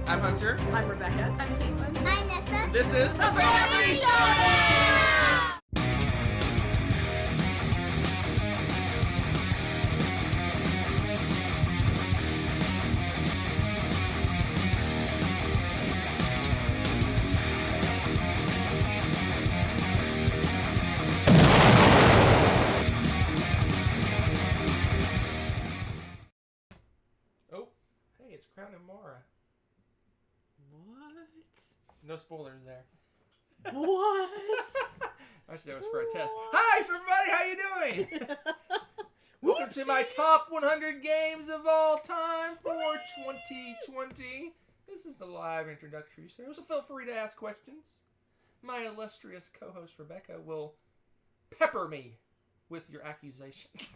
I'm Hunter. I'm Rebecca. I'm Caitlin. I'm Nessa. This is the Family Showdown! Oh, hey, it's Crown and Mara. What? No spoilers there. What? Actually, that was for a test. Hi, everybody. How you doing? Welcome to my top 100 games of all time for 2020. This is the live introductory show, so feel free to ask questions. My illustrious co-host Rebecca will pepper me with your accusations.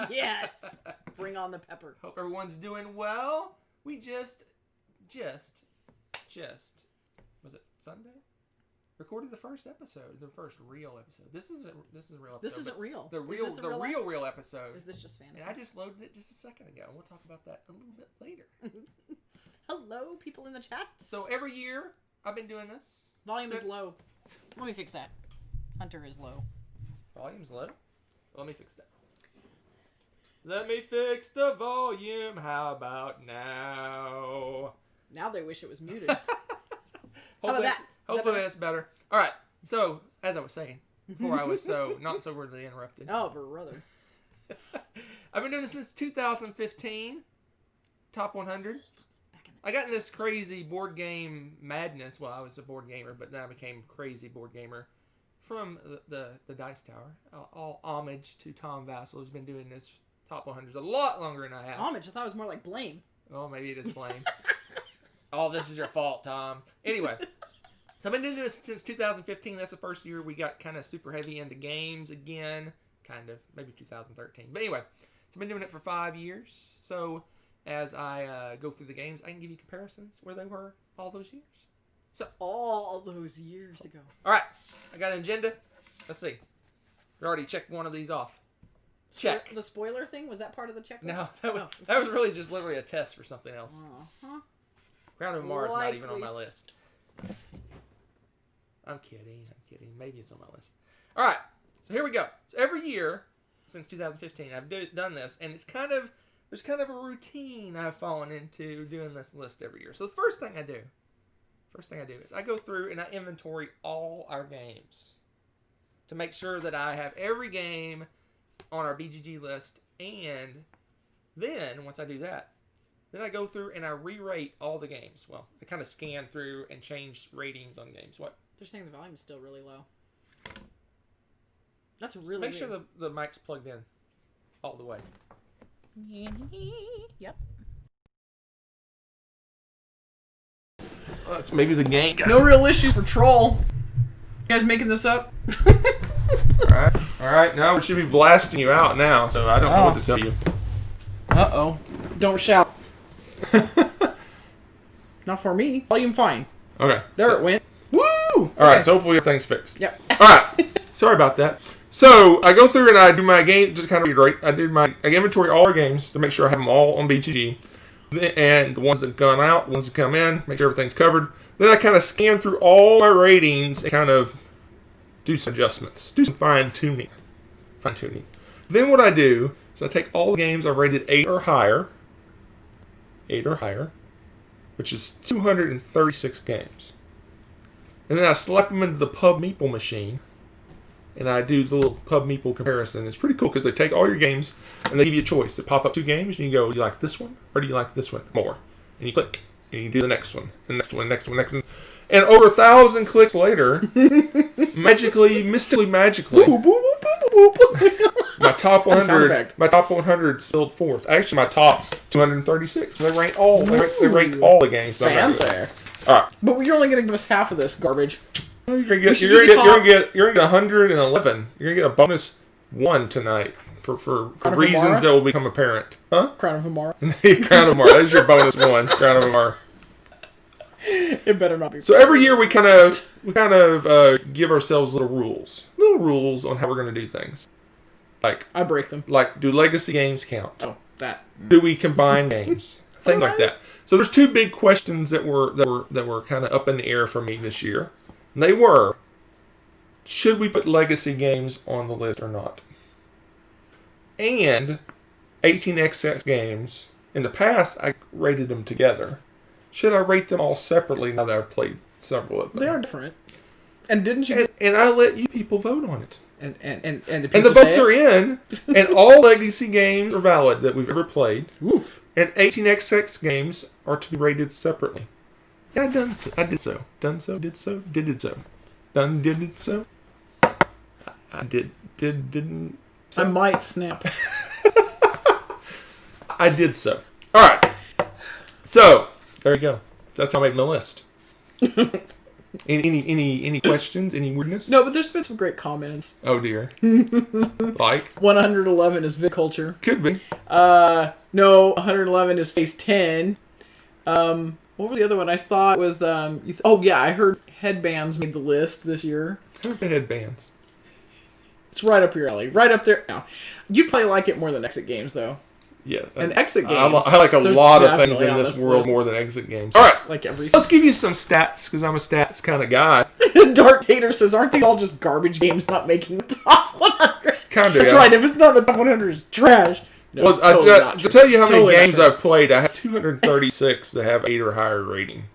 Yes. Bring on the pepper. Hope everyone's doing well. We just was it Sunday? Recorded the first episode, the first real episode. This is a real episode. This isn't real. The real episode. Is this just fantasy? And I just loaded it just a second ago. We'll talk about that a little bit later. Hello, people in the chat. So every year I've been doing this. Volume is low. Let me fix that. Hunter is low. Volume's low? Let me fix that. Let me fix the volume. How about now? Now they wish it was muted. Hopefully that's better. All right. So, as I was saying, before I was not so rudely interrupted. Oh, brother. I've been doing this since 2015. Top 100. I got in this crazy board game madness. Well, I was a board gamer, but then I became a crazy board gamer from the Dice Tower. All homage to Tom Vassell, who's been doing this top 100s a lot longer than I have. Homage? I thought it was more like blame. Oh, maybe it is blame. Oh, this is your fault, Tom. Anyway, so I've been doing this since 2015. That's the first year we got kind of super heavy into games again. Kind of. Maybe 2013. But anyway, so I've been doing it for 5 years. So as I go through the games, I can give you comparisons where they were all those years. So all those years ago. All right. I got an agenda. Let's see. We already checked one of these off. Check. The spoiler thing? Was that part of the checklist? No, that was really just literally a test for something else. Uh-huh. Crown of Mars is not even on my list. I'm kidding. Maybe it's on my list. All right. So here we go. So every year since 2015, I've done this, and there's kind of a routine I've fallen into doing this list every year. So the first thing I do is I go through and I inventory all our games to make sure that I have every game on our BGG list, and then once I do that, then I go through and I re-rate all the games. Well, I kind of scan through and change ratings on games. What? They're saying the volume is still really low. That's really Make sure the mic's plugged in all the way. Yep. That's maybe the game. No real issues for Troll. You guys making this up? All right. Now we should be blasting you out now, so I don't know what to tell you. Uh-oh. Don't shout. Not for me. Volume fine. Okay. There it went. Woo! All right, so hopefully everything's fixed. Yep. All right. Sorry about that. So I go through and I do my game, just kind of reiterate. I inventory all our games to make sure I have them all on BGG. And the ones that gone out, the ones that come in, make sure everything's covered. Then I kind of scan through all my ratings and kind of do some adjustments, do some fine-tuning. Then what I do is I take all the games I rated 8 or higher, which is 236 games. And then I slap them into the Pub Meeple machine, and I do the little Pub Meeple comparison. It's pretty cool because they take all your games, and they give you a choice. They pop up 2 games, and you go, do you like this one, or do you like this one more? And you click, and you do the next one, and next one. And over 1,000 clicks later, magically, my top 100 spilled forth. Actually, my top 236. They rank all the games. Fans there. All right, but you're only going to give us half of this garbage. You're gonna get 111. You're gonna get a bonus 1 tonight for reasons that will become apparent. Huh? Crown of Amara. Crown of Amara. That is your bonus 1. Crown of Amara. It better not be. So every year we kind of give ourselves little rules on how we're gonna do things. Like I break them. Like, do legacy games count? Oh, that. Do we combine games? things like that. So there's two big questions that were kind of up in the air for me this year. And they were, should we put legacy games on the list or not? And 18xx games, in the past, I rated them together. Should I rate them all separately now that I've played several of them? They are different. And didn't you? And I let you people vote on it. And the votes are in, and all legacy games are valid that we've ever played. Woof. And 18xx games are to be rated separately. And I did so. Did so. I didn't. I might snap. I did so. All right. So there you go. That's how I made my list. Any questions? Any weirdness? No, but there's been some great comments. Oh dear. Like 111 is Viticulture. Could be. No, 111 is Phase 10. What was the other one? I saw it was I heard headbands made the list this year. Headbands. It's right up your alley. Right up there. Now, you'd probably like it more than Exit Games, though. Yeah. And Exit Games. I like a lot of things in this world more than Exit Games. All right. Like every. Let's give you some stats, because I'm a stats kind of guy. Dark Tater says, aren't these all just garbage games not making the top 100? Kind of, That's right. If it's not the top 100, it's trash. No, well, totally to tell you how many totally games I've played, I have 236 that have 8 or higher rating.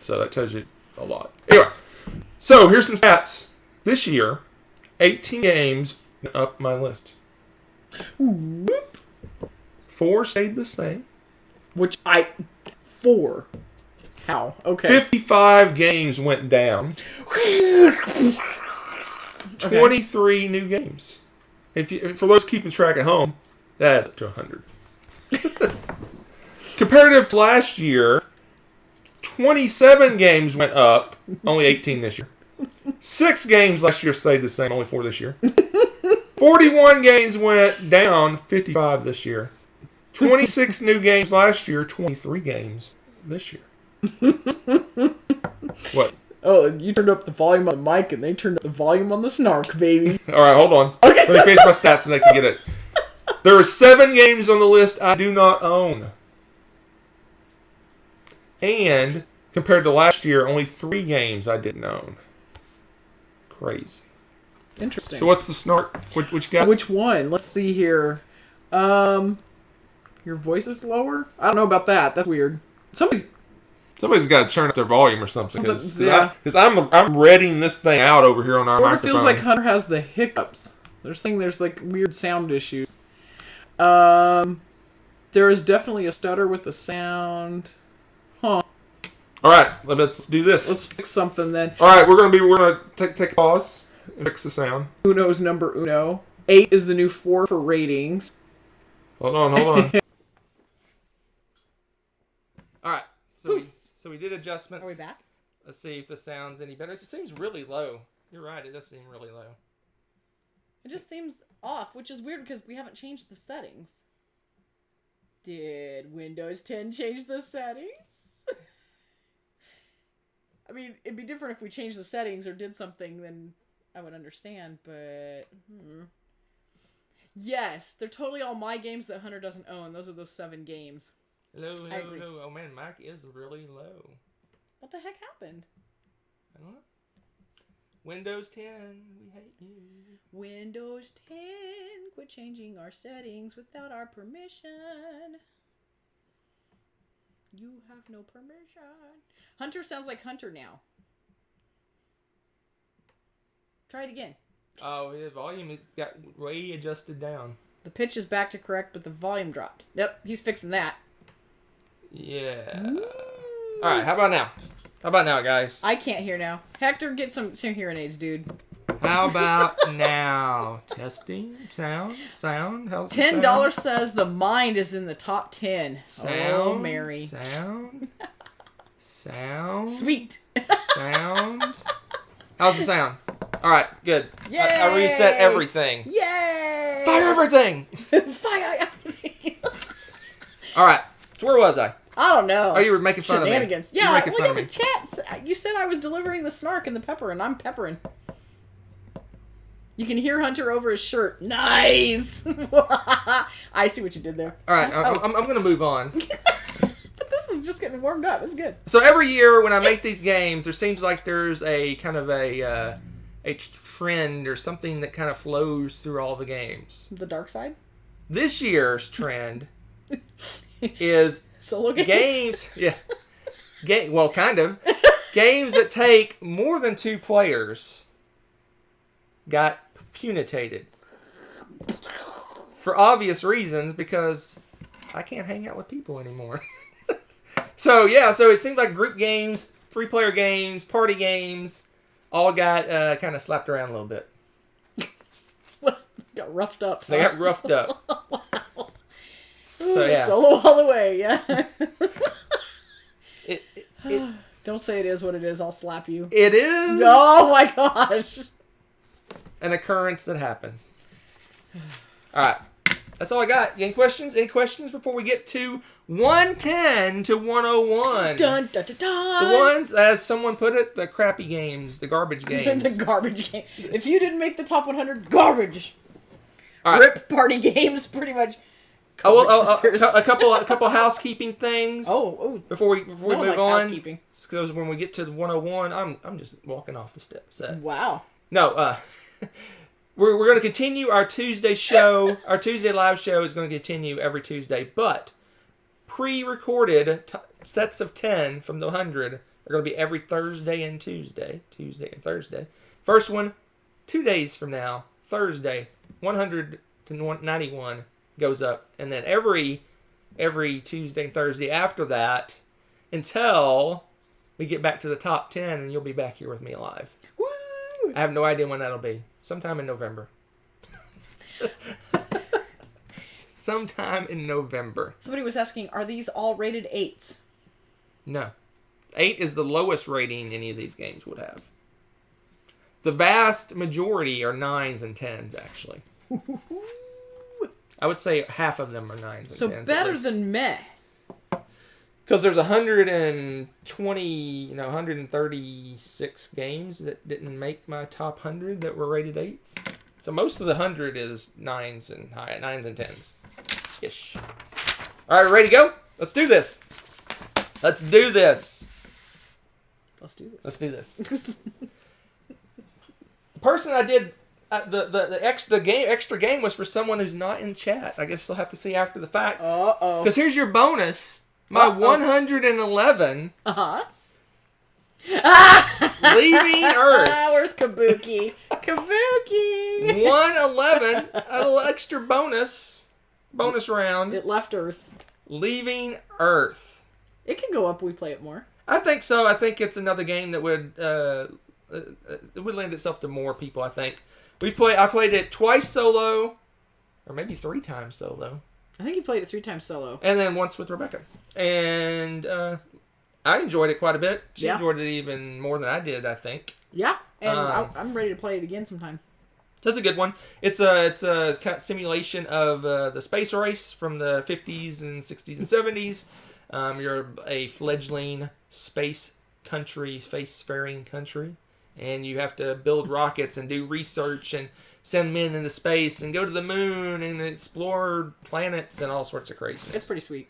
So that tells you a lot. Anyway, so here's some stats. This year, 18 games up my list. Whoop. 4 stayed the same. 4. How? Okay. 55 games went down. 23 new games. For those keeping track at home, that adds up to 100. Comparative to last year, 27 games went up, only 18 this year. 6 games last year stayed the same, only 4 this year. 41 games went down, 55 this year. 26 new games last year, 23 games this year. What? Oh, you turned up the volume on the mic and they turned up the volume on the snark, baby. Alright, hold on. Okay. Let me finish my stats and I can get it. There are 7 games on the list I do not own. And, compared to last year, only 3 games I didn't own. Crazy. Interesting. So what's the snark? Which guy? Which one? Let's see here. Your voice is lower? I don't know about that. That's weird. Somebody's got to turn up their volume or something. Because I'm reading this thing out over here on our sort microphone. Of feels like Hunter has the hiccups. There's like weird sound issues. There is definitely a stutter with the sound. Huh. All right, let's do this. Let's fix something then. All right, we're gonna take a pause and fix the sound. Uno's number uno. 8 is the new 4 for ratings. Hold on. All right, so we did adjustments. Are we back? Let's see if the sound's any better. It seems really low. You're right, it does seem really low. It just seems off, which is weird because we haven't changed the settings. Did Windows 10 change the settings? I mean, it'd be different if we changed the settings or did something, then I would understand, but... Yes, they're totally all my games that Hunter doesn't own. Those are those 7 games. Hello. Oh man, Mac is really low. What the heck happened? I don't know. Windows 10, we hate you. Windows 10, quit changing our settings without our permission. You have no permission. Hunter sounds like Hunter now. Try it again. Oh, the volume got way adjusted down. The pitch is back to correct, but the volume dropped. Yep, he's fixing that. Yeah. All right, how about now? How about now, guys? I can't hear now. Hector, get some hearing aids, dude. How about now? Testing, sound. How's the sound? $10 says the mind is in the top 10. Sound, oh, Mary. Sound. Sweet. Sound. How's the sound? All right, good. Yay! I reset everything. Yay! Fire everything. Fire everything. All right. So where was I? I don't know. Oh, you were making fun Shenanigans. of me. Yeah, the chat. You said I was delivering the snark and the pepper, and I'm peppering. You can hear Hunter over his shirt. Nice. I see what you did there. All right, I'm going to move on. is just getting warmed up. It's good. So every year when I make these games, there seems like there's a kind of a trend or something that kind of flows through all the games. The dark side? This year's trend is Solo games? games. Yeah. Well, kind of. Games that take more than 2 players got punitated. For obvious reasons, because I can't hang out with people anymore. So it seems like group games, 3-player games, party games, all got kind of slapped around a little bit. Got roughed up. They got roughed up. Wow. So yeah. Solo all the way, yeah. It Don't say it is what it is. I'll slap you. It is. Oh my gosh. An occurrence that happened. All right. That's all I got. Any questions? Any questions before we get to 110 to 101? Dun, dun, dun, dun. The ones, as someone put it, the crappy games, the garbage games. The garbage game. If you didn't make the top 100, garbage. All right. Rip party games, pretty much. A couple housekeeping things. Before we no move one likes on. housekeeping. Because when we get to the 101, I'm just walking off the steps. Wow. No, we're going to continue our Tuesday show. Our Tuesday live show is going to continue every Tuesday, but pre-recorded sets of 10 from the 100 are going to be every Thursday and Tuesday and Thursday. First one, 2 days from now, Thursday, 100 to 91 goes up, and then every Tuesday and Thursday after that until we get back to the top 10, and you'll be back here with me live. Woo! I have no idea when that'll be. Sometime in November. Sometime in November. Somebody was asking, are these all rated 8s? No. 8 is the lowest rating any of these games would have. The vast majority are 9s and 10s, actually. I would say half of them are 9s and 10s. So better than meh. Because there's 136 games that didn't make my top 100 that were rated 8s. So most of the 100 is 9s and 10s. Ish. All right, ready to go? Let's do this. Let's do this. The person I did the extra game was for someone who's not in chat. I guess we'll have to see after the fact. Uh-oh. Because here's your bonus. My 111 leaving Earth. Where's Kabuki? Kabuki! 111, a little extra bonus round. It left Earth. Leaving Earth. It can go up. We play it more. I think so. I think it's another game that would it would lend itself to more people. I think I played it twice solo, or maybe 3 times solo. I think you played it 3 times solo. And then once with Rebecca. And I enjoyed it quite a bit. She enjoyed it even more than I did, I think. Yeah, and I'm ready to play it again sometime. That's a good one. It's a kind of simulation of the space race from the 50s and 60s and 70s. You're a fledgling spacefaring country. And you have to build rockets and do research and send men into space and go to the moon and explore planets and all sorts of craziness. It's pretty sweet.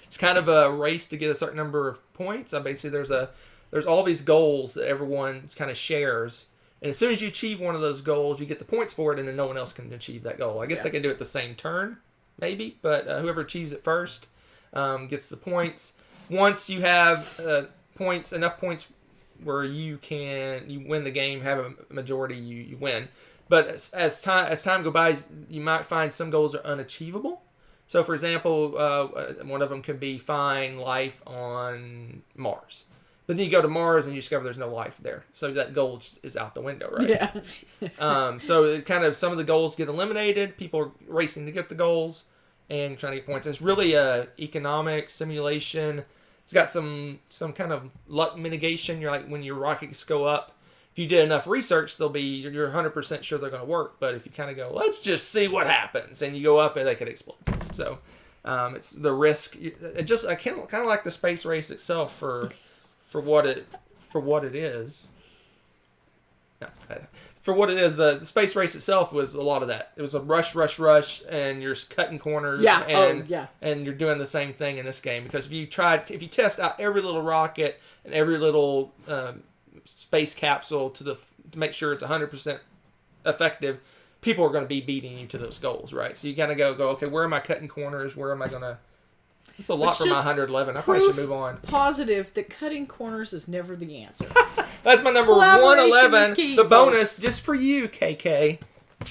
It's kind of a race to get a certain number of points. Basically, there's all these goals that everyone kind of shares. And as soon as you achieve one of those goals, you get the points for it, and then no one else can achieve that goal. I guess they can do it the same turn, maybe, but whoever achieves it first gets the points. Once you have enough points where you win the game, have a majority, you win. But as time goes by, you might find some goals are unachievable. So, for example, one of them could be find life on Mars. But then you go to Mars and you discover there's no life there. So that goal is out the window, right? Yeah. So it kind of some of the goals get eliminated. People are racing to get the goals and trying to get points. It's really a economic simulation. It's got some kind of luck mitigation. You're like when your rockets go up, if you did enough research, you're 100% sure they're going to work. But if you kind of go, let's just see what happens, and you go up, and they could explode. So it's the risk. I kind of like the space race itself for what it is. No, for what it is, the space race itself was a lot of that. It was a rush, and you're cutting corners. Yeah. And, yeah. And you're doing the same thing in this game because if you test out every little rocket and every little space capsule to make sure it's 100% effective, people are going to be beating you to those goals, right? So you gotta go. Okay, where am I cutting corners? Where am I gonna? It's a lot for my 111. I probably should move on. Positive that cutting corners is never the answer. That's my number Collaboration 111. is key, The bonus folks. just for you, KK.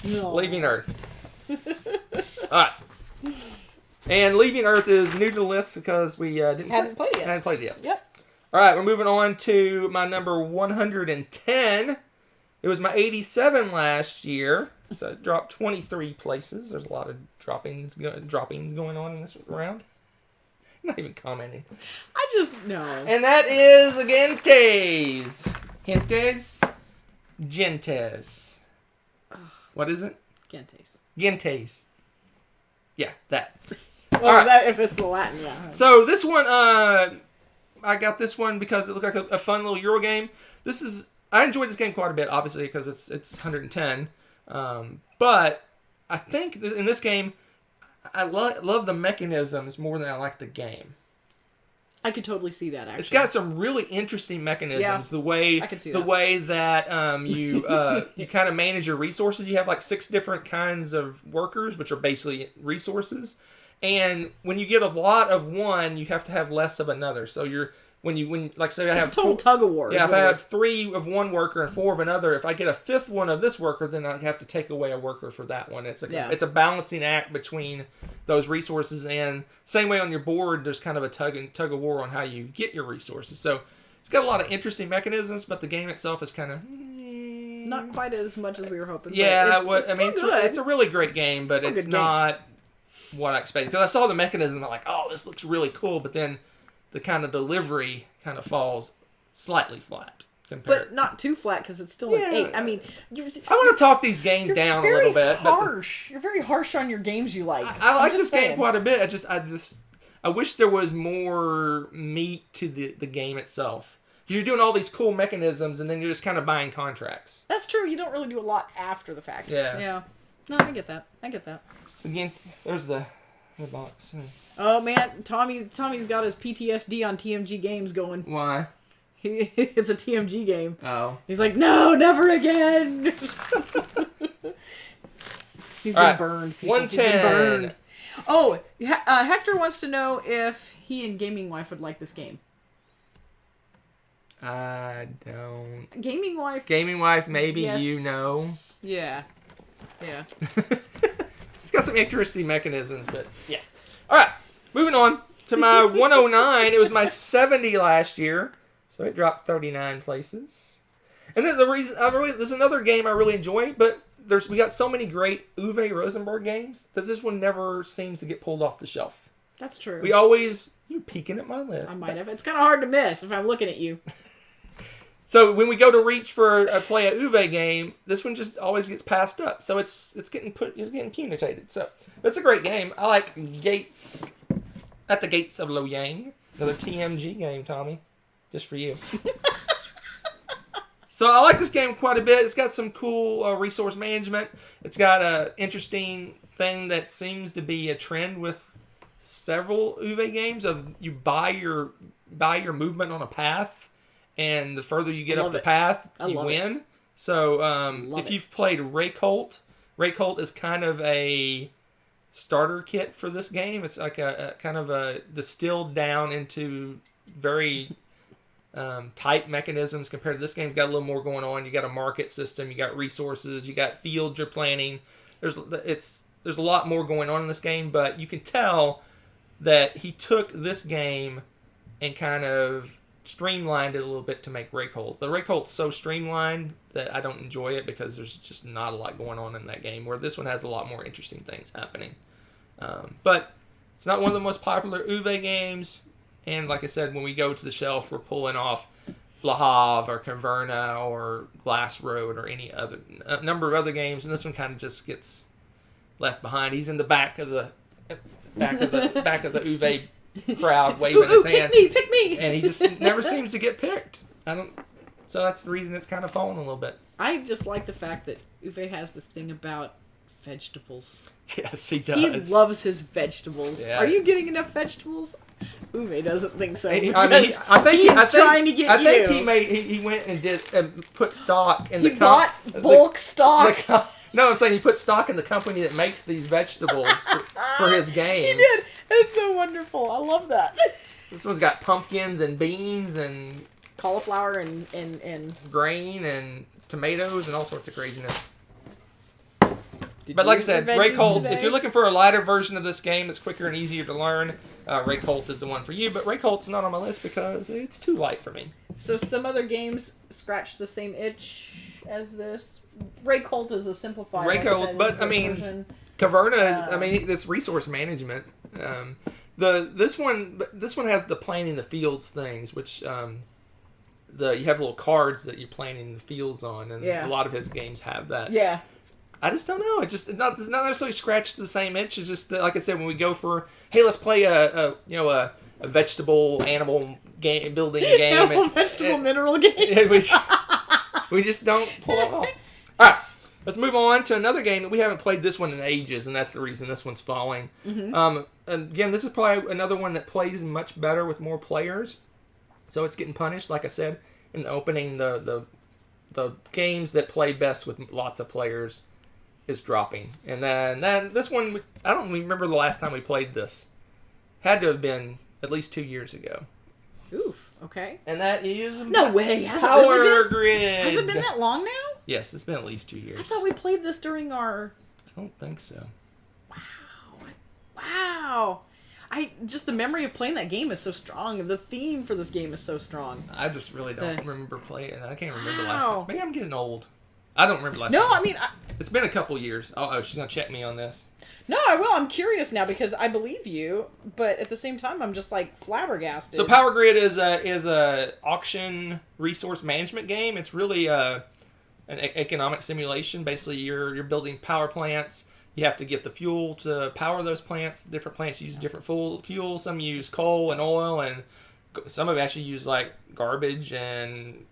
No. Leaving Earth. All right. And Leaving Earth is new to the list because we Hadn't played it yet. Hadn't played it yet. Yep. All right, we're moving on to my number 110. It was my 87 last year, so it dropped 23 places. There's a lot of droppings going on in this round. I'm not even commenting. I just no. And that is Aguentes Gentes. What is it? Gentes. Yeah, that. Well, All right. if it's the Latin, yeah. So this one, I got this one because it looked like a fun little Euro game. I enjoyed this game quite a bit, obviously, because it's 110. But I think in this game, I love the mechanisms more than I like the game. I could totally see that, actually. It's got some really interesting mechanisms. Yeah, the way I can see the that. way that you kind of manage your resources. You have like 6 different kinds of workers, which are basically resources. And when you get a lot of one, you have to have less of another. So when like say I have a total tug of war. Yeah, if I have 3 of one worker and 4 of another, if I get a 5th one of this worker, then I have to take away a worker for that one. It's a balancing act between those resources, and same way on your board, there's kind of a tug of war on how you get your resources. So it's got a lot of interesting mechanisms, but the game itself is kind of not quite as much as we were hoping. Yeah, but it's a really great game, but it's not what I expected. Because I saw the mechanism, I'm like, oh, this looks really cool, but then the kind of delivery kind of falls slightly flat. But not too flat because it's still an 8. I mean, I want to talk these games down a little bit. Harsh. You're very harsh on your games you like. I like this game quite a bit. I wish there was more meat to the game itself. You're doing all these cool mechanisms, and then you're just kind of buying contracts. That's true. You don't really do a lot after the fact. Yeah. Yeah. No, I get that. So again, there's the box. Oh man, Tommy's got his PTSD on TMG games going. Why? It's a TMG game. Oh. He's like, no, never again. He's been burned. 110. Oh, Hector wants to know if he and Gaming Wife would like this game. I don't. Gaming Wife, maybe yes. you know. Yeah. It's got some interesting mechanisms, but yeah. All right, moving on to my 109. It was my 70 last year, so it dropped 39 places. And then the reason there's another game I really enjoy, but we got so many great Uwe Rosenberg games that this one never seems to get pulled off the shelf. That's true. You peeking at my lip. I might have. It's kind of hard to miss if I'm looking at you. So when we go to reach for play a Uwe game, this one just always gets passed up. So it's getting punitated. So it's a great game. I like Gates at the Gates of Loyang, another TMG game, Tommy, just for you. So I like this game quite a bit. It's got some cool resource management. It's got an interesting thing that seems to be a trend with several Uwe games of you buy your movement on a path. And the further you get up the path, you win. So if you've played Reykholt is kind of a starter kit for this game. It's like a kind of a distilled down into very tight mechanisms compared to this game. It's got a little more going on. You got a market system. You got resources. You got fields you're planning. There's a lot more going on in this game, but you can tell that he took this game and kind of streamlined it a little bit to make Reykholt. But Reykholt's so streamlined that I don't enjoy it because there's just not a lot going on in that game, where this one has a lot more interesting things happening. But it's not one of the most popular Uwe games, and like I said, when we go to the shelf, we're pulling off Le Havre or Caverna or Glass Road or any other number of other games, and this one kind of just gets left behind. He's in the back of the Uwe crowd waving his hand. Pick me! And he just never seems to get picked. I So that's the reason it's kind of fallen a little bit. I just like the fact that Uwe has this thing about vegetables. Yes, he does. He loves his vegetables. Yeah. Are you getting enough vegetables? Uwe doesn't think so. I mean, because I think he's trying to get I think you. he went and did put stock in He the bought bulk stock. No, I'm saying he put stock in the company that makes these vegetables for his games. He did. It's so wonderful. I love that. This one's got pumpkins and beans and Cauliflower and grain and tomatoes and all sorts of craziness. Did But you like I eat said, your Ray veggies Colt, today? if you're looking for a lighter version of this game that's quicker and easier to learn, Ray Colt is the one for you. But Ray Colt's not on my list because it's too light for me. So some other games scratch the same itch as this. Ray Colt is a simplified. Ray Colt, but I mean, version. Caverna, I mean, this resource management. This one has the planting the fields things, which you have little cards that you're planting the fields on, and a lot of his games have that. Yeah. I just don't know. It's not necessarily scratches the same itch. It's just that, like I said, when we go for, hey, let's play a vegetable animal game building game, Animal vegetable mineral game. we just don't pull it off. All right, let's move on to another game that we haven't played this one in ages, and that's the reason this one's falling. Mm-hmm. Again, this is probably another one that plays much better with more players, so it's getting punished. Like I said in the opening, the games that play best with lots of players is dropping. And then this one, I don't even remember the last time we played this. Had to have been at least 2 years ago. Oof. Okay. And that is No way. Has it Power really been? Grid. Has it been that long now? Yes, it's been at least 2 years. I thought we played this during our. I don't think so. Wow. The memory of playing that game is so strong. The theme for this game is so strong. I just really don't remember playing it. I can't remember Wow. last time. Maybe I'm getting old. I don't remember last No, time. I mean, It's been a couple years. Oh, she's going to check me on this. no, I will. I'm curious now because I believe you, but at the same time, I'm just like flabbergasted. So Power Grid is a auction resource management game. It's really an economic simulation. Basically, you're building power plants. You have to get the fuel to power those plants. Different plants use different fuel. Some use coal and oil, and some of it actually use like garbage and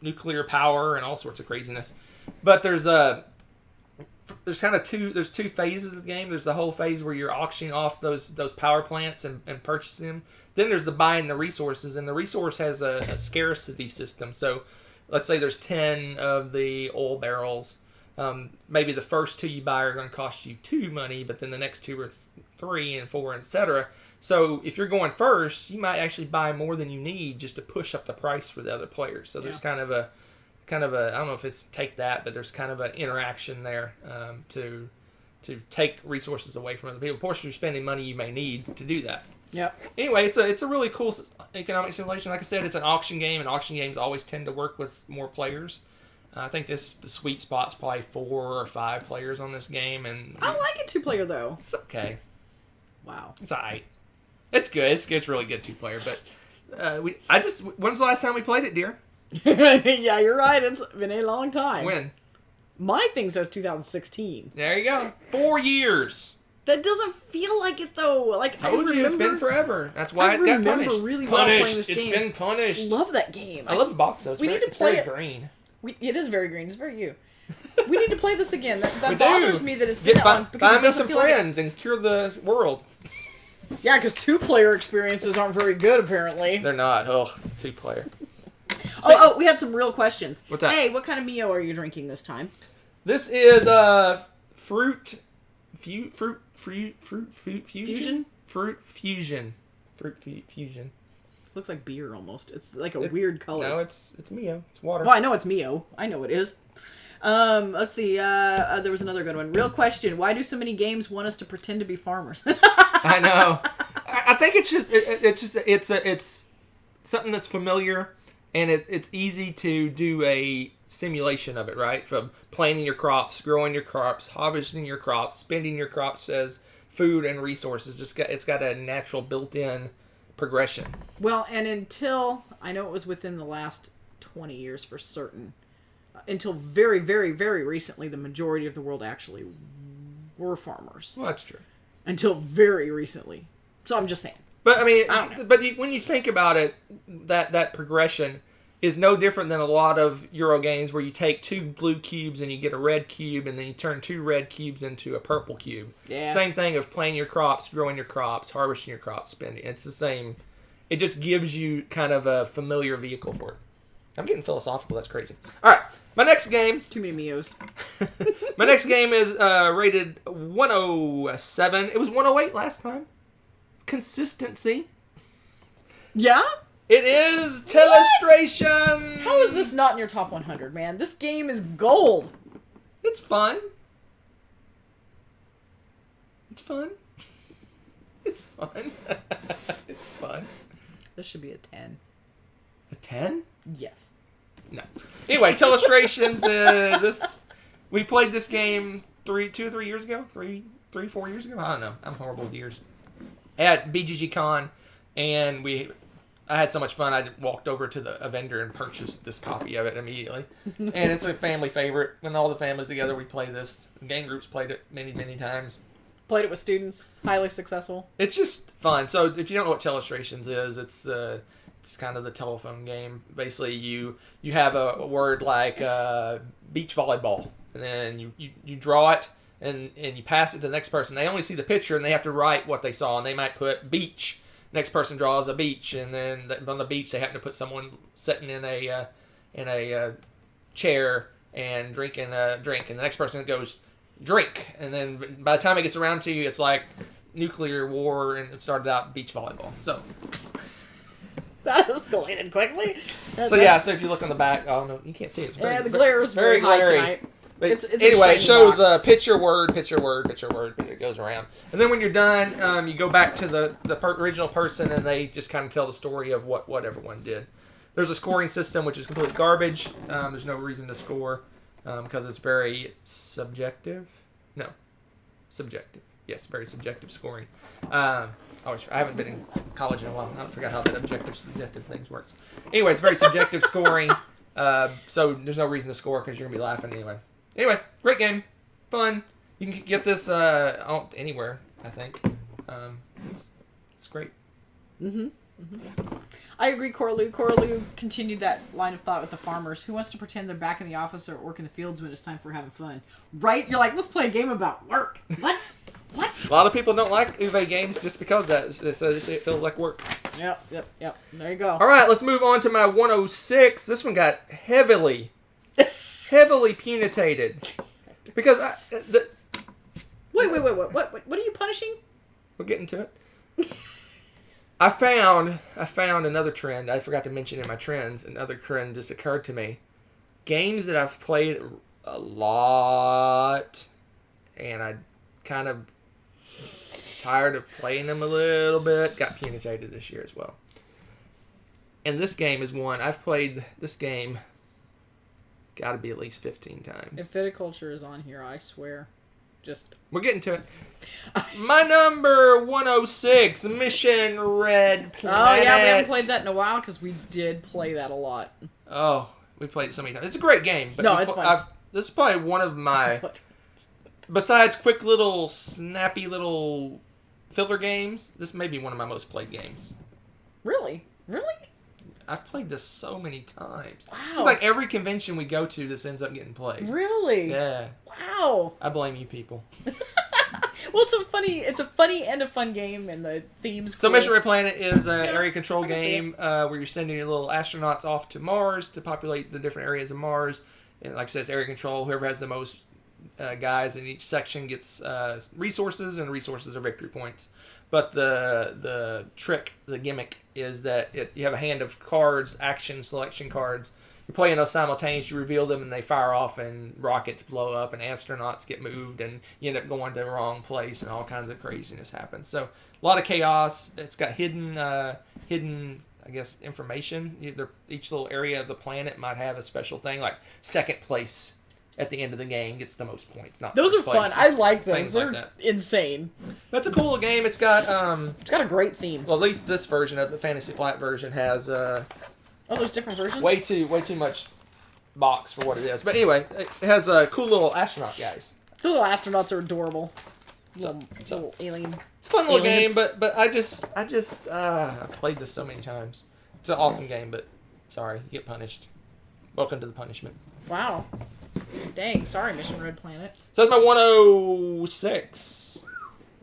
nuclear power and all sorts of craziness. But there's kind of two phases of the game. There's the whole phase where you're auctioning off those power plants and purchasing them. Then there's the buying the resources, and the resource has a scarcity system. So let's say there's 10 of the oil barrels. Maybe the first 2 you buy are going to cost you 2 money, but then the next 2 are 3 and 4, etc. So if you're going first, you might actually buy more than you need just to push up the price for the other players. So there's kind of a I don't know if it's take that, but there's kind of an interaction there to take resources away from other people. Of course, you're spending money you may need to do that. Yep. Anyway, it's a really cool economic simulation. Like I said, it's an auction game, and auction games always tend to work with more players. I think the sweet spot's probably 4 or 5 players on this game, and I like it 2-player though. it's okay. Wow. It's alright. It's good. It's really good 2-player. But when was the last time we played it, dear? Yeah, you're right. It's been a long time. When? My thing says 2016. There you go. 4 years. That doesn't feel like it though. Like Told you it's been forever. That's why I it got remember punished. really well playing Punished. this It's game. been punished. Love that game. I love the box though. We need to It's play very it. green. It is very green. It's very you. We need to play this again. We That do. bothers me that it's been that long. because it Find me doesn't some feel like it- friends and cure the world. Yeah, because 2-player experiences aren't very good apparently. They're not. Oh, 2-player. Oh, we had some real questions. What's that? Hey, what kind of Mio are you drinking this time? This is fruit fusion. Fusion? Fruit fusion. Fruit fusion. Looks like beer almost. It's like a weird color. No, it's Mio. It's water. Well, I know it's Mio. I know it is. Let's see. There was another good one. Real question: why do so many games want us to pretend to be farmers? I know. I think it's something that's familiar, and it's easy to do a simulation of it, right? From planting your crops, growing your crops, harvesting your crops, spending your crops as food and resources. It's got a natural built-in progression. Well, and until I know it was within the last 20 years for certain, until very, very, very recently, the majority of the world actually were farmers. Well, that's true. Until very recently. So I'm just saying. But I mean, I don't know. but when you think about it, that progression, is no different than a lot of Euro games where you take 2 blue cubes and you get a red cube, and then you turn 2 red cubes into a purple cube. Yeah. Same thing of planting your crops, growing your crops, harvesting your crops, spending. It's the same. It just gives you kind of a familiar vehicle for it. I'm getting philosophical. That's crazy. All right. My next game. Too many Mios. My next game is rated 107. It was 108 last time. Consistency. Yeah? It is Telestration. How is this not in your top 100, man? This game is gold. It's fun. It's fun. It's fun. It's fun. This should be a 10. A 10? Yes. No. Anyway, Telestrations. We played this game 2 or 3 years ago. 4 years ago. I don't know. I'm horrible with years. At BGG Con, and I had so much fun. I walked over to a vendor and purchased this copy of it immediately. And it's a family favorite. When all the families together, we play this. Game groups played it many, many times. Played it with students. Highly successful. It's just fun. So if you don't know what Telestrations is, it's kind of the telephone game. Basically, you have a word like beach volleyball, and then you draw it, and you pass it to the next person. They only see the picture, and they have to write what they saw, and they might put beach. Next person draws a beach, and then on the beach they happen to put someone sitting in a chair and drinking a drink, and the next person goes drink, and then by the time it gets around to you, it's like nuclear war, and it started out beach volleyball. So that escalated quickly. so if you look on the back, oh no, you can't see it. It's very, the glare is very high glary. tonight. But It's anyway, it shows picture. picture word. It goes around. And then when you're done, you go back to the original person, and they just kind of tell the story of what everyone did. There's a scoring system, which is completely garbage. There's no reason to score because it's very subjective. No. Subjective. Yes, very subjective scoring. I haven't been in college in a while. I forgot how that objective, subjective things works. Anyway, it's very subjective scoring. So there's no reason to score because you're going to be laughing anyway. Anyway, great game. Fun. You can get this anywhere, I think. It's great. Mm-hmm. I agree, Corlew. Corlew continued that line of thought with the farmers. Who wants to pretend they're back in the office or work in the fields when it's time for having fun? Right? You're like, let's play a game about work. What? What? A lot of people don't like Uwe games just because it feels like work. Yep. There you go. All right, let's move on to my 106. This one got heavily punitated because Wait. What are you punishing? we're getting to it. I found another trend. I forgot to mention in my trends. Another trend just occurred to me. Games that I've played a lot, and I kind of tired of playing them a little bit, got punitated this year as well. And this game is one. I've played this game got to be at least 15 times. If viticulture is on here, I swear. We're getting to it. My number 106, Mission Red Planet. Oh, yeah, we haven't played that in a while because we did play that a lot. Oh, we played it so many times. It's a great game. But no, it's fun. This is probably one of my... Besides quick little, snappy little filler games, this may be one of my most played games. Really? I've played this so many times. Wow. It's like every convention we go to, this ends up getting played. Really? Yeah. Wow. I blame you people. Well, it's a funny and a fun game, and the theme's So cool. Mission Red Planet is an area control I can see game where you're sending your little astronauts off to Mars to populate the different areas of Mars. And like I said, it's area control. Whoever has the most guys in each section gets resources, and resources are victory points. But the trick, the gimmick, is that you have a hand of cards, action selection cards. You're playing those simultaneously, you reveal them, and they fire off, and rockets blow up, and astronauts get moved, and you end up going to the wrong place, and all kinds of craziness happens. So a lot of chaos. It's got hidden, I guess, information. Each little area of the planet might have a special thing, like second place at the end of the game gets the most points. Not those are first place, fun. I like those. Things They're like that. insane. That's a cool little game. It's got It's got a great theme. well, at least this version of the Fantasy Flight version has Oh, there's different versions. way too much box for what it is. But anyway, it has cool little astronaut guys. The little astronauts are adorable. So- Little alien. It's a fun little Aliens. game, but I just played this so many times. It's an awesome game, but Sorry, you get punished. Welcome to the punishment. Wow. Dang. Sorry, Mission Red Planet. So that's my 106.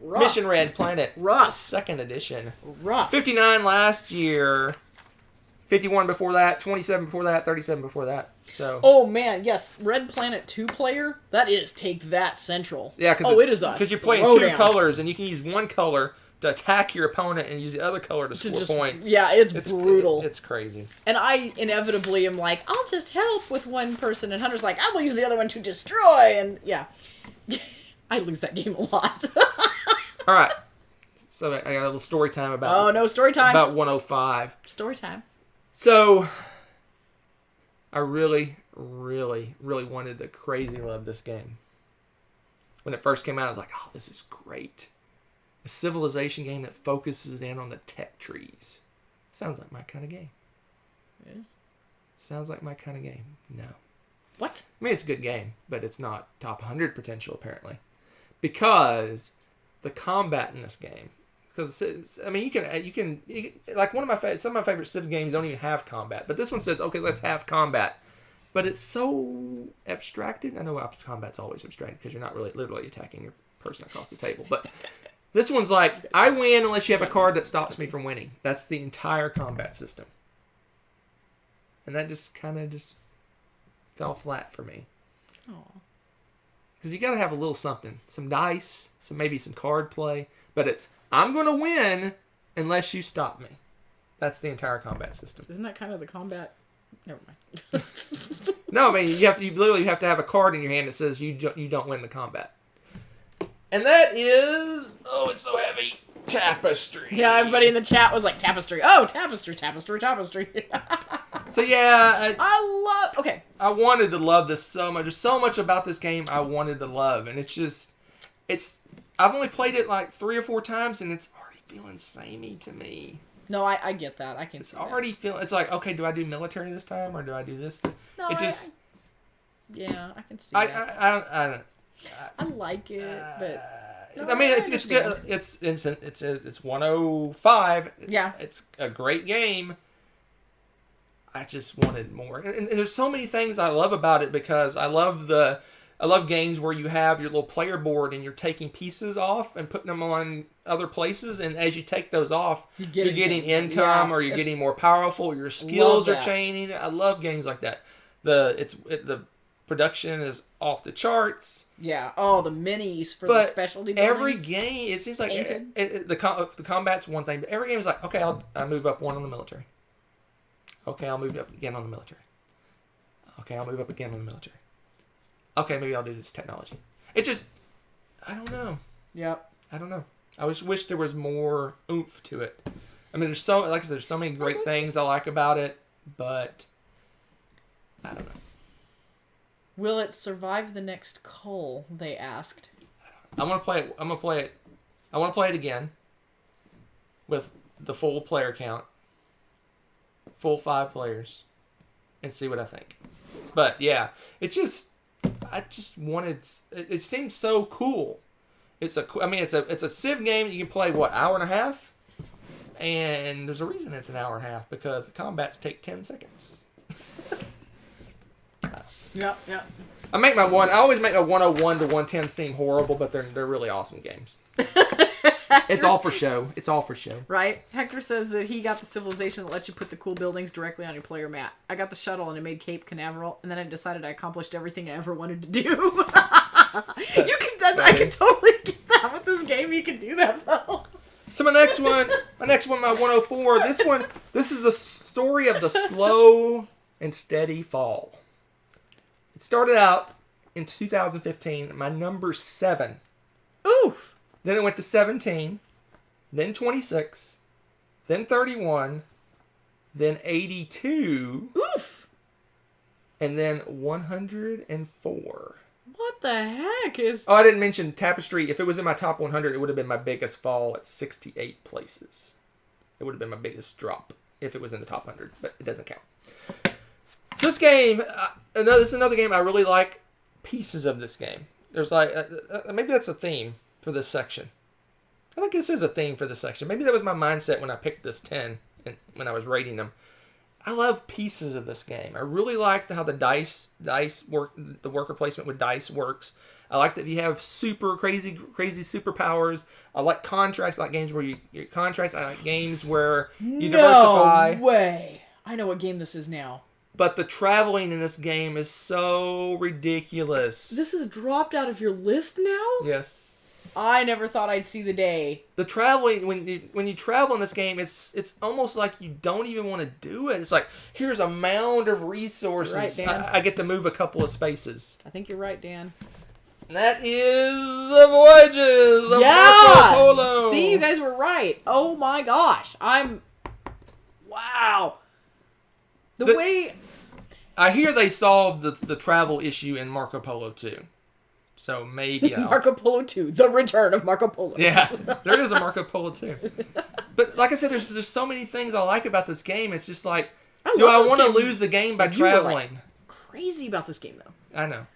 Rough. Mission Red Planet. Rough. 2nd edition. Rough. 59 last year. 51 before that. 27 before that. 37 before that. So. Oh man, yes, Red Planet 2-player. That is Take That Central. Yeah, because you're playing 2 colors, and you can use one color to attack your opponent and use the other color to score points. Yeah, it's brutal. It's crazy. And I inevitably am like, I'll just help with one person, and Hunter's like, I will use the other one to destroy, and yeah. I lose that game a lot. All right. So I got a little story time about. Oh no, story time. About 105. Story time. So I really, really, really wanted to crazy love this game. When it first came out, I was like, oh, this is great. A civilization game that focuses in on the tech trees. Sounds like my kind of game. It is? Sounds like my kind of game. No. What? I mean, it's a good game, but it's not top 100 potential, apparently. Because the combat in this game... Because, I mean, you can like, some of my favorite Civ games don't even have combat. But this one says, okay, let's have combat. But it's so abstracted. I know combat's always abstracted because you're not really literally attacking your person across the table. But this one's like, I win unless you have a card that stops me from winning. That's the entire combat system. And that just kind of just fell flat for me. Because you got to have a little something. Some dice, maybe some card play. But it's, I'm going to win unless you stop me. That's the entire combat system. Isn't that kind of the combat? Never mind. No, I mean, you literally have to have a card in your hand that says you don't win the combat. And that is, it's so heavy, Tapestry. Yeah, everybody in the chat was like, Tapestry. Oh, Tapestry. So yeah, I wanted to love this so much. There's so much about this game I wanted to love, and I've only played it like 3 or 4 times, and it's already feeling samey to me. No, I get that. I can. It's already feeling. It's like, okay, do I do military this time or do I do this? No, it just. Yeah, I can see that. I like it, but. I mean, it's good. It's 105. It's a great game. I just wanted more, and there's so many things I love about it because I love games where you have your little player board and you're taking pieces off and putting them on other places, and as you take those off, you're getting income or you're getting more powerful. Your skills are changing. I love games like that. The production is off the charts. Yeah. Oh, the minis for the specialty buildings. Every game, it seems like the combat's one thing, but every game is like, okay, I'll move up one on the military. Okay, I'll move up again on the military. Okay, I'll move up again on the military. Okay, maybe I'll do this technology. It just, I don't know. Yep. I don't know. I just wish there was more oomph to it. I mean, there's so many great things I like about it, but I don't know. Will it survive the next cull? They asked. I want to play it. I want to play it again with the full player count, full 5 players, and see what I think. But yeah, I just wanted. It seemed so cool. It's a Civ game that you can play hour and a half, and there's a reason it's an hour and a half because the combats take 10 seconds. Yeah. I always make a 101 to 110 seem horrible, but they're really awesome games. It's all for show. Right? Hector says that he got the civilization that lets you put the cool buildings directly on your player mat. I got the shuttle and it made Cape Canaveral, and then I decided I accomplished everything I ever wanted to do. I can totally get that with this game. You can do that though. So my next one, my 104. This is the story of the slow and steady fall. It started out in 2015, my number 7. Oof. Then it went to 17, then 26, then 31, then 82. Oof. And then 104. What the heck is... Oh, I didn't mention Tapestry. If it was in my top 100, it would have been my biggest fall at 68 places. It would have been my biggest drop if it was in the top 100, but it doesn't count. So this game, this is another game I really like pieces of this game. There's like, maybe that's a theme for this section. I think this is a theme for this section. Maybe that was my mindset when I picked this 10 and when I was rating them. I love pieces of this game. I really like how the dice work, the worker placement with dice works. I like that you have super crazy superpowers. I like contracts. I like games where you get contracts. I like games where you diversify. No way. I know what game this is now. But the traveling in this game is so ridiculous. This is dropped out of your list now? Yes. I never thought I'd see the day. The traveling, when you travel in this game, it's almost like you don't even want to do it. It's like, here's a mound of resources. Right, Dan. I get to move a couple of spaces. I think you're right, Dan. And that is the Voyages of Marco Polo. See, you guys were right. Oh my gosh. Wow. The way... I hear they solved the travel issue in Marco Polo 2. So maybe Marco Polo 2, the return of Marco Polo. Yeah, there is a Marco Polo 2. But like I said, there's so many things I like about this game. It's just like, do I want to lose the game by traveling? Crazy about this game, though. I know.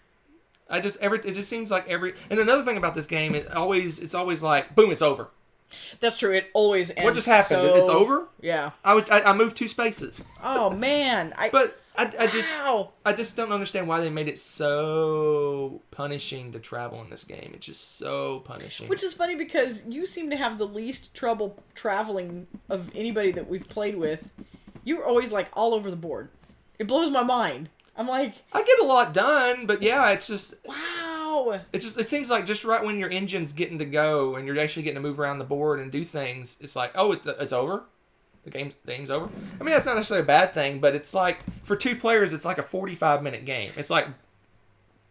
It just seems like and another thing about this game, it's always like, boom, it's over. That's true. It always ends. What just happened? It's over? Yeah. I moved 2 spaces. Oh man. I just don't understand why they made it so punishing to travel in this game. It's just so punishing. Which is funny because you seem to have the least trouble traveling of anybody that we've played with. You're always like all over the board. It blows my mind. I'm like, I get a lot done, but yeah, it's just wow. It seems like just right when your engine's getting to go and you're actually getting to move around the board and do things, it's like, oh, it's over. The game's over. I mean, that's not necessarily a bad thing, but it's like, for 2 players, it's like a 45-minute game. It's like,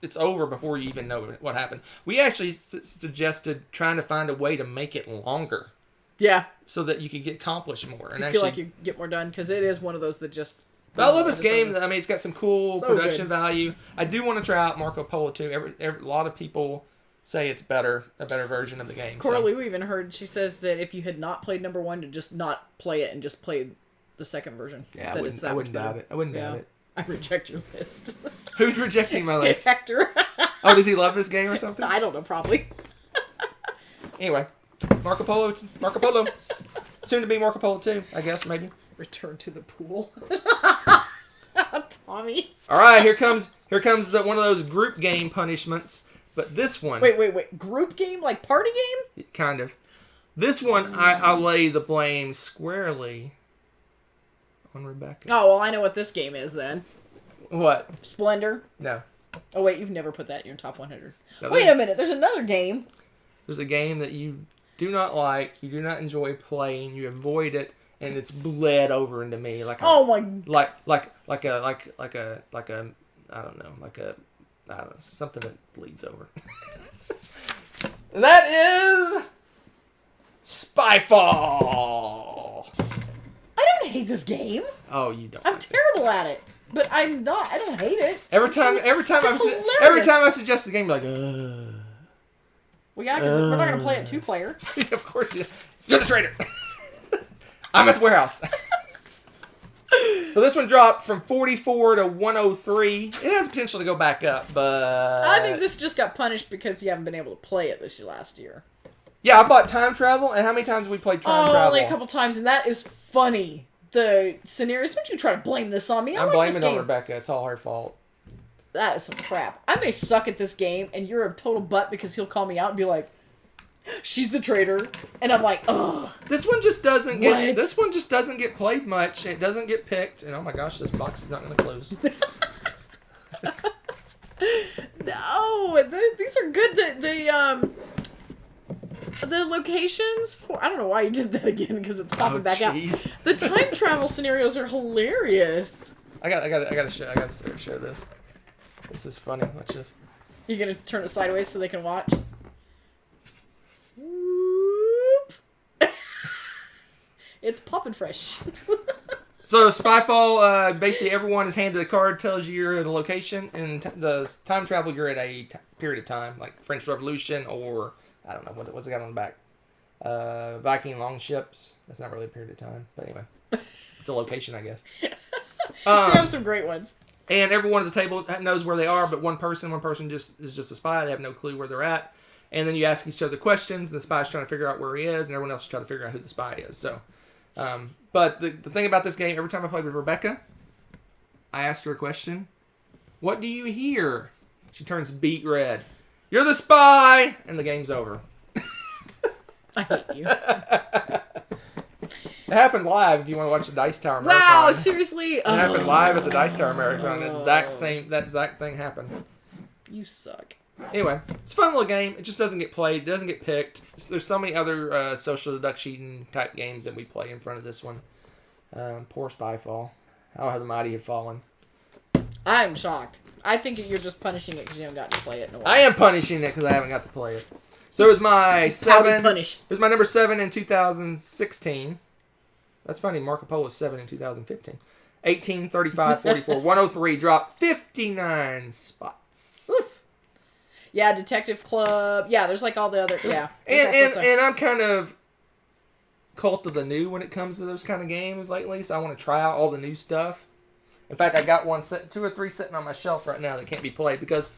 it's over before you even know what happened. We actually suggested trying to find a way to make it longer. Yeah. So that you could accomplish more. And I feel like you get more done, because it is one of those that just... But I love this game. I mean, it's got some cool production good. value. I do want to try out Marco Polo 2. A lot of people say it's a better version of the game. Cora Lou even heard, she says that if you had not played number 1, to just not play it and just play the second version. Yeah, I wouldn't doubt it. I wouldn't doubt it. I reject your list. Who's rejecting my list? Hector. Oh, does he love this game or something? I don't know, probably. Anyway, Marco Polo. Soon to be Marco Polo 2, I guess, maybe. Return to the pool. Tommy. All right, here comes one of those group game punishments. But this one... Wait. Group game? Like party game? Kind of. This one, I lay the blame squarely on Rebecca. Oh, well, I know what this game is then. What? Splendor? No. Oh, wait, you've never put that in your top 100. No, wait a minute, there's another game. There's a game that you do not like, you do not enjoy playing, you avoid it, and it's bled over into me like a... Oh my... Like a I don't know, something that bleeds over. That is Spyfall. I don't hate this game. Oh, you don't. I'm terrible at it, but I'm not. I don't hate it. Every time I suggest the game, you're like, ugh. Well, yeah, because we're not gonna play it 2-player. Of course, you're the traitor. I'm at the warehouse. So this one dropped from 44 to 103. It has potential to go back up, but... I think this just got punished because you haven't been able to play it last year. Yeah, I bought Time Travel, and how many times have we played Time Travel? Only a couple times, and that is funny. The scenarios, don't you try to blame this on me. I'm blaming it on Rebecca. It's all her fault. That is some crap. I may suck at this game, and you're a total butt because he'll call me out and be like, she's the traitor, and I'm like, ugh. This one just doesn't get played much. It doesn't get picked, and oh my gosh, this box is not going to close. No, these are good. The locations for... I don't know why you did that again, because it's popping back out. The time travel scenarios are hilarious. I gotta show this. This is funny. Watch this. You're gonna turn it sideways so they can watch? Whoop. It's popping fresh. So Spyfall, basically everyone is handed a card, tells you you're at a location, and the time travel, you're at a period of time, like French Revolution, or I don't know what's it got on the back. Viking longships. That's not really a period of time, but anyway, it's a location, I guess. They have some great ones. And everyone at the table knows where they are, but one person just is just a spy. They have no clue where they're at. And then you ask each other questions, and the spy's trying to figure out where he is, and everyone else is trying to figure out who the spy is. So But the thing about this game, every time I played with Rebecca, I asked her a question. What do you hear? She turns beet red. You're the spy! And the game's over. I hate you. It happened live if you want to watch the Dice Tower Marathon. Wow, seriously? It happened live at the Dice Tower Marathon. That exact thing happened. You suck. Anyway, it's a fun little game. It just doesn't get played. It doesn't get picked. There's so many other social deduction type games that we play in front of this one. Poor Spyfall. How the mighty have fallen. I'm shocked. I think you're just punishing it because you haven't gotten to play it in a while. I am punishing it because I haven't got to play it. So it was my 7. Punish. It was my number 7 in 2016. That's funny. Marco Polo was 7 in 2015. 18, 35, 44, 103. Dropped 59 spots. Oof. Yeah, Detective Club. Yeah, there's like all the other. Yeah. And I'm kind of cult of the new when it comes to those kind of games lately. So I want to try out all the new stuff. In fact, I got 2 or 3 sitting on my shelf right now that can't be played because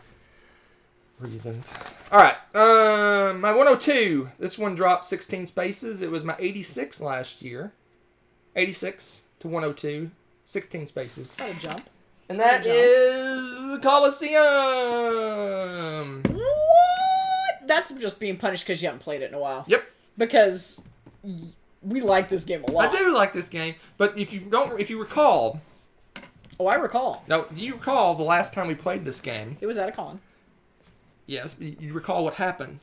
reasons. All right, my 102. This one dropped 16 spaces. It was my 86 last year. 86 to 102, 16 spaces. That's a jump. And that is Colosseum. What? That's just being punished because you haven't played it in a while. Yep. Because we like this game a lot. I do like this game, but if you recall. Oh, I recall. No, do you recall the last time we played this game? It was at a con. Yes, but you recall what happened.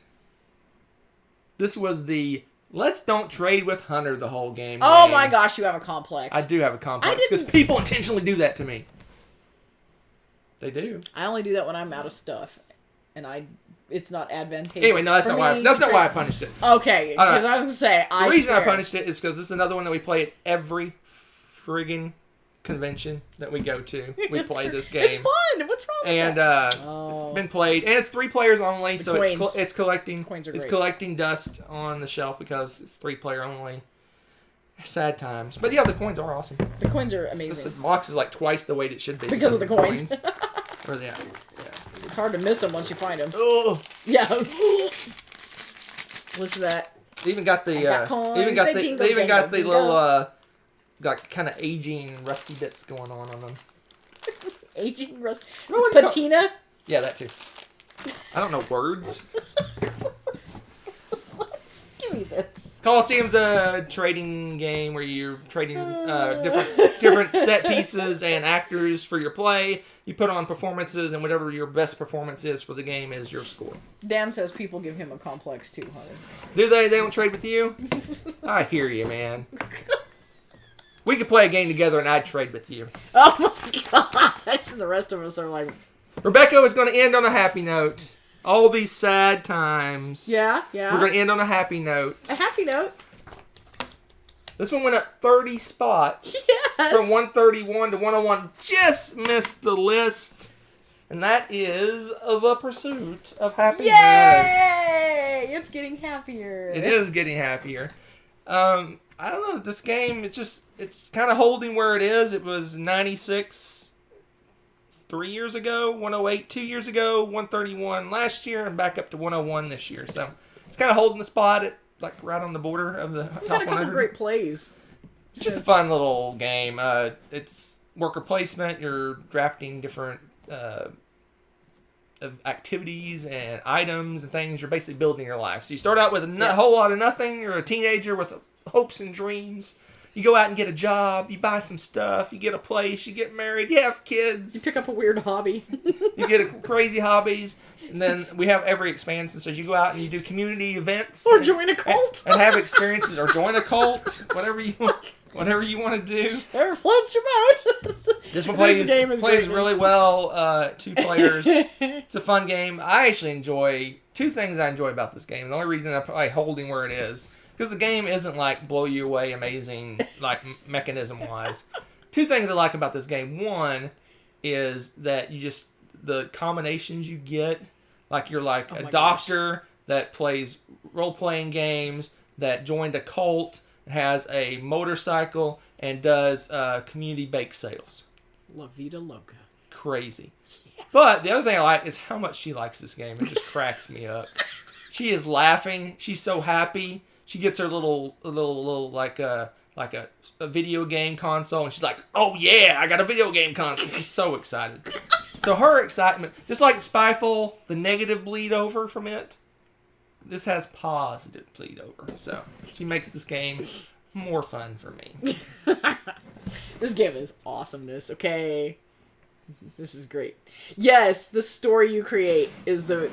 This was the let's don't trade with Hunter the whole game. Oh my gosh, you have a complex. I do have a complex because people intentionally do that to me. They do. I only do that when I'm out of stuff, and it's not advantageous. Anyway, no, that's not why. That's not why I punished it. Okay, because I was gonna say the reason I punished it is because this is another one that we play at every friggin' convention that we go to. We play this game. It's fun. What's wrong with that? It's been played, and it's 3 players only. So it's collecting. Coins are it's great. collecting dust on the shelf because it's 3 player only. Sad times, but yeah, the coins are awesome. The coins are amazing. The box is like twice the weight it should be because of the coins. Or yeah. It's hard to miss them once you find them. Oh yeah. What's that? They even got the little got kind of aging rusty bits going on them. Aging rusty patina. Yeah, that too. I don't know words. What? Give me this. Colosseum's a trading game where you're trading different set pieces and actors for your play. You put on performances, and whatever your best performance is for the game is your score. Dan says people give him a complex too, Hunter. Do they? They don't trade with you? I hear you, man. We could play a game together, and I'd trade with you. Oh my gosh! The rest of us are like... Rebecca is going to end on a happy note. All these sad times. Yeah. We're going to end on a happy note. A happy note. This one went up 30 spots. Yes. From 131 to 101. Just missed the list. And that is The Pursuit of Happiness. Yay! It's getting happier. It is getting happier. I don't know. This game, it's kind of holding where it is. It was 96 3 years ago, 108 2 years ago, 131 last year, and back up to 101 this year. So it's kind of holding the spot at like right on the border of the top 100. We've had a couple great plays. It's just a fun little game. It's worker placement. You're drafting different activities and items and things. You're basically building your life. So you start out with a whole lot of nothing. You're a teenager with hopes and dreams. You go out and get a job. You buy some stuff. You get a place. You get married. You have kids. You pick up a weird hobby. You get crazy hobbies. And then we have every expansion. So you go out and you do community events. Or join a cult. And have experiences. Or join a cult. Whatever you want to do. Whatever floats your boat. This one plays really well. 2 players. It's a fun game. I actually enjoy 2 things I enjoy about this game. The only reason I'm probably holding where it is. Because the game isn't like blow you away amazing, like mechanism wise. 2 things I like about this game. One is that the combinations you get, like you're like a doctor that plays role playing games, that joined a cult, has a motorcycle, and does community bake sales. La Vida Loca. Crazy. Yeah. But the other thing I like is how much she likes this game. It just cracks me up. She is laughing. She's so happy. She gets her little like like a video game console, and she's like, "Oh yeah, I got a video game console." She's so excited. So her excitement, just like Spyfall, the negative bleed over from it, this has positive bleed over. So she makes this game more fun for me. This game is awesomeness, okay? This is great. Yes, the story you create is the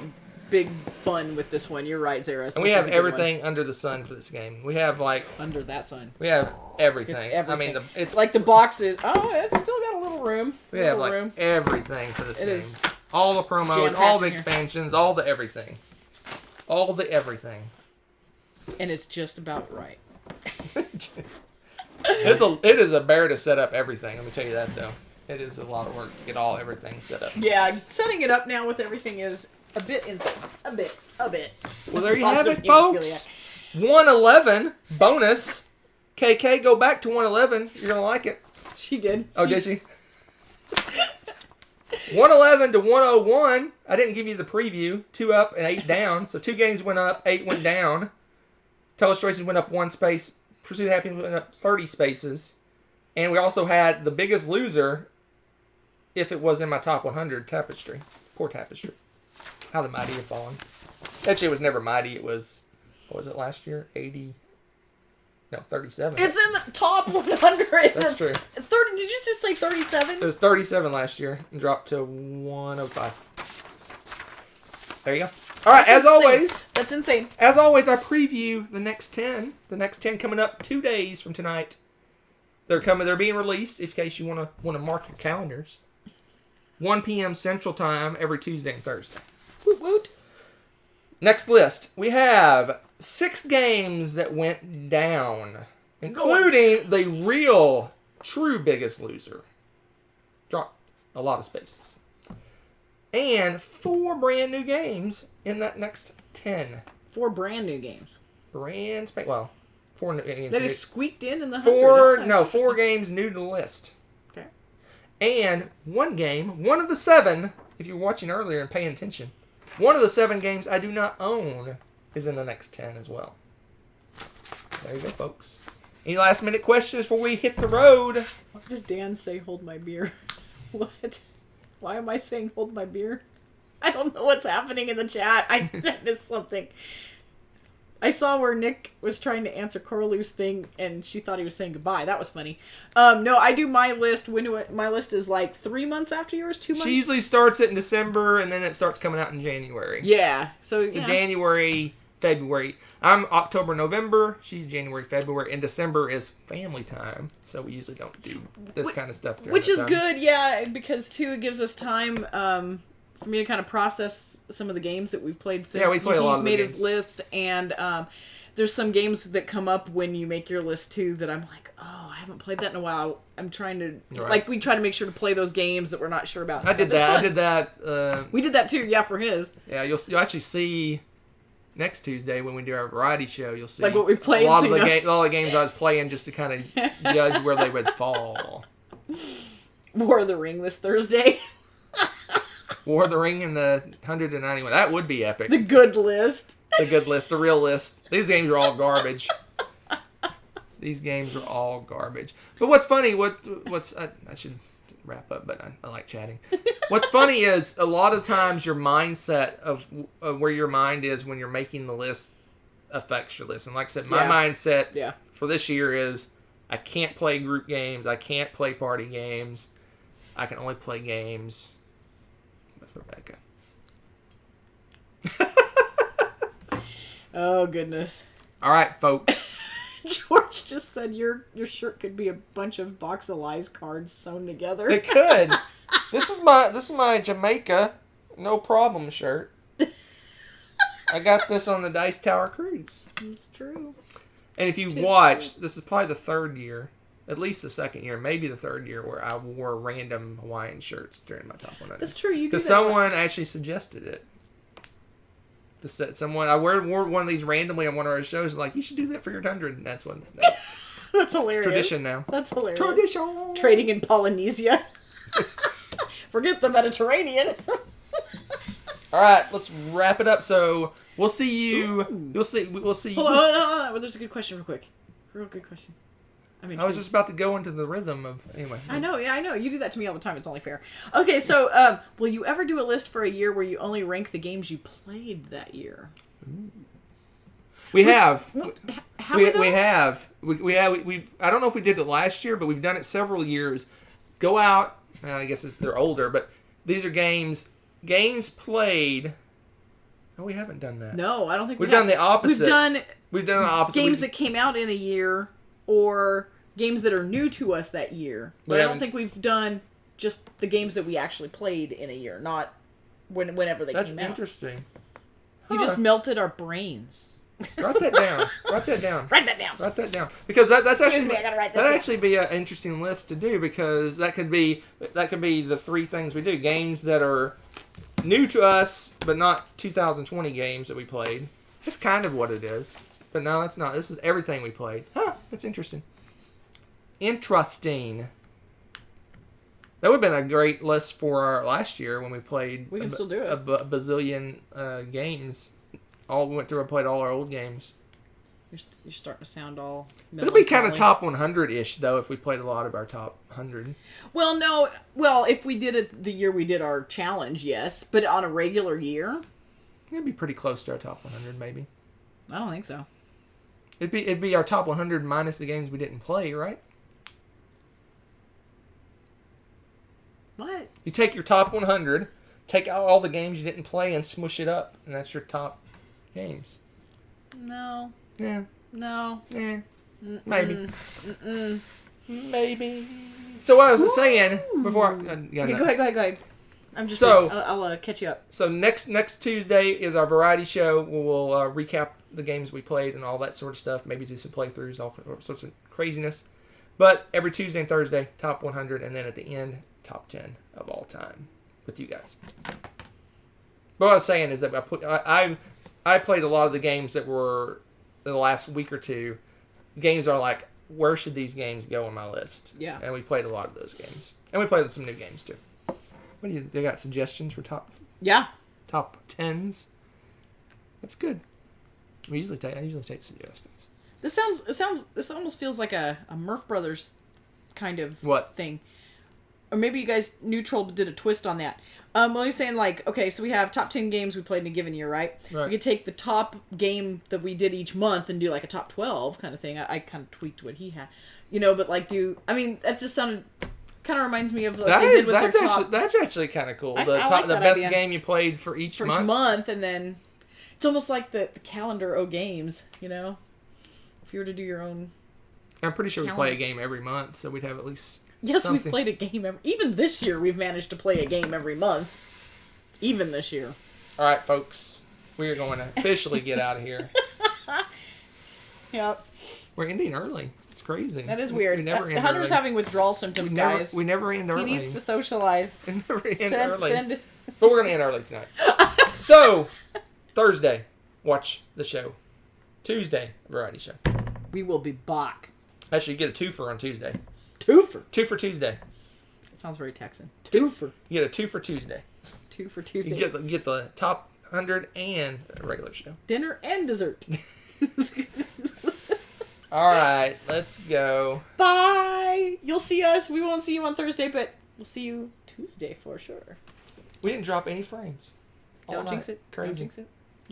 big fun with this one. You're right, Zara. And we have everything under the sun for this game. We have like under that sun. We have everything. It's everything. I mean, it's like the boxes. Oh, it's still got a little room. We have like everything for this game. Is all the promos, all the expansions, all the everything, all the everything. And it's just about right. It is a bear to set up everything. Let me tell you that though. It is a lot of work to get everything set up. Yeah, setting it up now with everything is a bit insane. A bit. Well, there you have it, folks. 111 bonus. KK, go back to 111. You're gonna like it. She did. Oh, did she? 111 to 101. I didn't give you the preview. 2 up and 8 down. So 2 games went up, 8 went down. Telestrations went up 1 space. Pursuit of Happiness went up 30 spaces. And we also had the biggest loser, if it was in my top 100, Tapestry. Poor Tapestry. How the Mighty Have Fallen. Actually, it was never Mighty. It was, what was it last year? 80. No, 37. It's in the top 100. That's true. 30. Did you just say 37? It was 37 last year and dropped to 105. There you go. All right, That's always. That's insane. As always, I preview the next 10. The next 10 coming up 2 days from tonight. They're being released in case you want to mark your calendars. 1 p.m. Central Time every Tuesday and Thursday. Woot woot. Next list. We have 6 games that went down, including the real, true biggest loser. Dropped a lot of spaces. And 4 brand new games in that next 10. 4 brand new games. Well, 4 new games. That is squeaked in the 100. 4 games new to the list. Okay. And 1 game, one of the 7, if you're watching earlier and paying attention, one of the 7 games I do not own is in the next 10 as well. There you go, folks. Any last minute questions before we hit the road? Why does Dan say hold my beer? What? Why am I saying hold my beer? I don't know what's happening in the chat. I missed something. I saw where Nick was trying to answer Corlu's thing, and she thought he was saying goodbye. That was funny. No, I do my list. My list is like 3 months after yours, 2 months? She usually starts it in December, and then it starts coming out in January. Yeah. So yeah. January, February. I'm October, November. She's January, February. And December is family time, so we usually don't do this kind of stuff during Which that is time. good, yeah, because, too, it gives us time for me to kind of process some of the games that we've played since we play a lot of the made games. his list, and there's some games that come up when you make your list too that I'm like, oh, I haven't played that in a while. I'm trying to we try to make sure to play those games that we're not sure about. I did that. We did that too, yeah, for his. Yeah, you'll actually see next Tuesday when we do our variety show. You'll see like what we played. All the games I was playing just to kind of judge where they would fall. War of the Ring this Thursday. War of the Ring and the 191. That would be epic. The good list. The good list. The real list. These games are all garbage. These games are all garbage. But what's funny, I should wrap up, but I like chatting. What's funny is a lot of times your mindset of where your mind is when you're making the list affects your list. And like I said, my mindset for this year is I can't play group games. I can't play party games. I can only play games with Rebecca. Oh, goodness. All right, folks. George just said your shirt could be a bunch of Box of Lies cards sewn together. It could. This is my Jamaica no problem shirt. I got this on the Dice Tower cruise. It's true. And if you watch, this is probably the 3rd year, at least the 2nd year, maybe the 3rd year where I wore random Hawaiian shirts during my top 100. That's true. You do that. Because someone actually suggested it. I wore one of these randomly on one of our shows. Like, you should do that for your 100. And that's when. That's hilarious. Tradition now. That's hilarious. Tradition. Trading in Polynesia. Forget the Mediterranean. All right, let's wrap it up. So we'll see you. We'll see. Hold on. There's a good question, real quick. Real good question. I'm intrigued. I was just about to go into the rhythm of anyway. I know, yeah, I know. You do that to me all the time. It's only fair. Okay, so will you ever do a list for a year where you only rank the games you played that year? We have. Have we, though? We have. We've. I don't know if we did it last year, but we've done it several years. Go out. I guess they're older, but these are games played. No, we haven't done that. No, I don't think we've done the opposite. We've done the opposite. Games that came out in a year or games that are new to us that year. But I don't think we've done just the games that we actually played in a year, not whenever they came out. That's interesting. You just melted our brains. Write that down. Write that down. Write that down. Write that down. Because that's actually I gotta write this down. actually be an interesting list to do, because that could be the three things we do: games that are new to us, but not 2020 games that we played. That's kind of what it is, but no, that's not. This is everything we played. Huh? That's interesting. Interesting. That would have been a great list for our last year when we played. We can still do it. A bazillion games. We went through and played all our old games. You're starting to sound all. It'll be kind of top 100-ish though if we played a lot of our top 100. Well, no. Well, if we did it the year we did our challenge, yes. But on a regular year, It'd be pretty close to our top 100, maybe. I don't think so. It'd be our top 100 minus the games we didn't play, right? What? You take your top 100, take out all the games you didn't play, and smush it up, and that's your top games. No. Yeah. No. Yeah. Maybe. Maybe. So what I was saying before. Okay, go ahead. I'm just. So I'll catch you up. So next Tuesday is our variety show. We'll recap the games we played and all that sort of stuff. Maybe do some playthroughs, all sorts of craziness. But every Tuesday and Thursday, top 100, and then at the end, top 10 of all time with you guys. But what I was saying is that I played a lot of the games that were in the last week or two. Games are like, where should these games go on my list? Yeah. And we played a lot of those games. And we played some new games too. What do you? They got suggestions for top 10s? That's good. I usually take suggestions. This almost feels like a Murph Brothers kind of thing. Or maybe you guys neutral did a twist on that. Well, you're saying like, okay, so we have top 10 games we played in a given year, right? Right. We could take the top game that we did each month and do like a top 12 kind of thing. I kind of tweaked what he had, but like that just sounded kind of reminds me of like that's actually kind of cool. I The like that best idea. game you played for each month. And then it's almost like the calendar o games, if you were to do your own. I'm pretty sure we play a game every month, so we'd have at least. Yes, something. we've played a game even this year. We've managed to play a game every month, even this year. All right, folks, we are going to officially get out of here. Yep. We're ending early. It's crazy. That is weird. We never end Hunter's early. having withdrawal symptoms, guys. We never end early. He needs to socialize. We never end early. Send. But we're going to end early tonight. So, Thursday, watch the show. Tuesday, variety show. We will be back. Actually, you get a twofer on Tuesday. Twofer? Two for Tuesday. It sounds very Texan. Twofer. You get a 2 for Tuesday. 2 for Tuesday. You get the top 100 and a regular show. Dinner and dessert. All right, let's go. Bye. You'll see us. We won't see you on Thursday, but we'll see you Tuesday for sure. We didn't drop any frames. Don't jinx it. Crazy. Don't jinx it.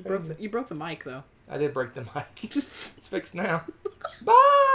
Crazy. You broke the mic though. I did break the mic. It's fixed now. Bye.